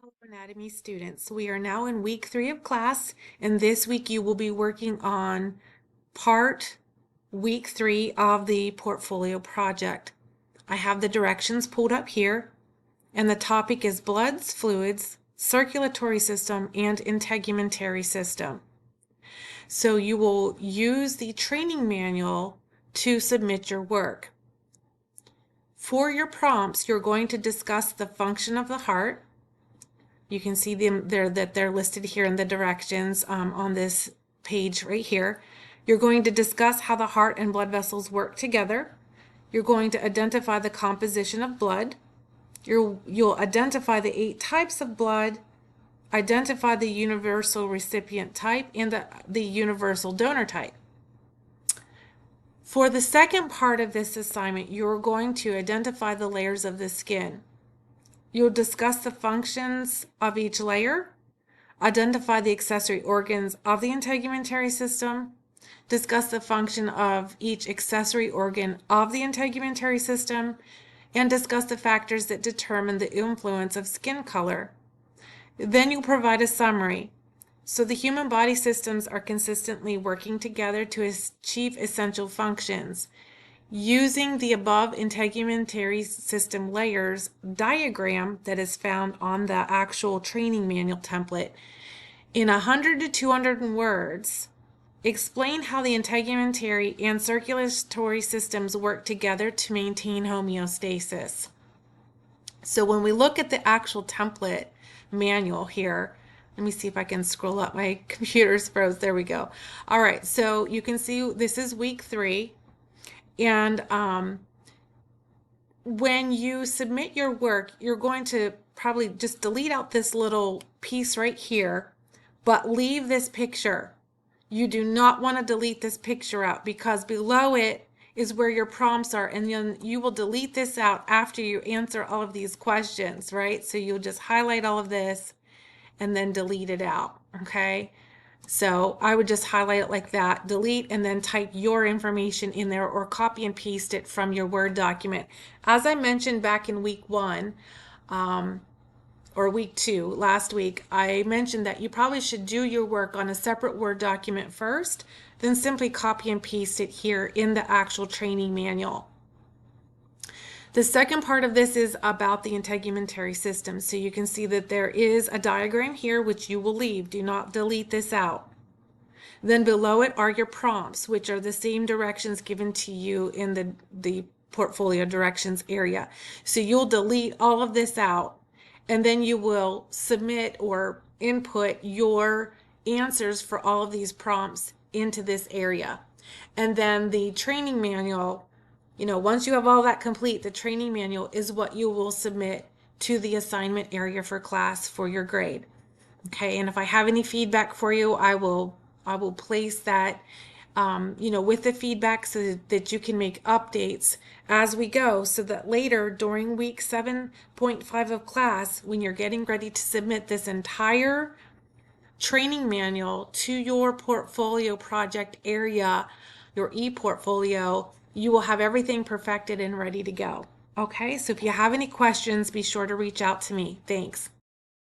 Hello, anatomy students. We are now in week 3 of class, and this week you will be working on week 3 of the portfolio project. I have the directions pulled up here, and the topic is bloods, fluids, circulatory system, and integumentary system. So you will use the training manual to submit your work. For your prompts, you're going to discuss the function of the heart. You can see them there, that they're listed here in the directions on this page right here. You're going to discuss how the heart and blood vessels work together. You're going to identify the composition of blood. You'll identify the 8 types of blood, identify the universal recipient type, and the universal donor type. For the second part of this assignment, you're going to identify the layers of the skin. You'll discuss the functions of each layer, identify the accessory organs of the integumentary system, discuss the function of each accessory organ of the integumentary system, and discuss the factors that determine the influence of skin color. Then you'll provide a summary. So the human body systems are consistently working together to achieve essential functions. Using the above integumentary system layers diagram that is found on the actual training manual template, in 100 to 200 words, explain how the integumentary and circulatory systems work together to maintain homeostasis. So when we look at the actual template manual here, let me see if I can scroll up. My computer's froze. There we go. All right, so you can see this is week 3. And when you submit your work, you're going to probably just delete out this little piece right here, but leave this picture. You do not want to delete this picture out because below it is where your prompts are, and then you will delete this out after you answer all of these questions, right? So you'll just highlight all of this and then delete it out, okay? So I would just highlight it like that, delete, and then type your information in there or copy and paste it from your Word document. As I mentioned back in week 1 or week 2 last week, I mentioned that you probably should do your work on a separate Word document first, then simply copy and paste it here in the actual training manual. The second part of this is about the integumentary system. So you can see that there is a diagram here, which you will leave. Do not delete this out. Then below it are your prompts, which are the same directions given to you in the portfolio directions area. So you'll delete all of this out, and then you will submit or input your answers for all of these prompts into this area. And then the training manual, once you have all that complete, the training manual is what you will submit to the assignment area for class for your grade. Okay, and if I have any feedback for you, I will place that, with the feedback so that you can make updates as we go, so that later during week 7.5 of class, when you're getting ready to submit this entire training manual to your portfolio project area, your e-portfolio, you will have everything perfected and ready to go. Okay, so if you have any questions, be sure to reach out to me. Thanks.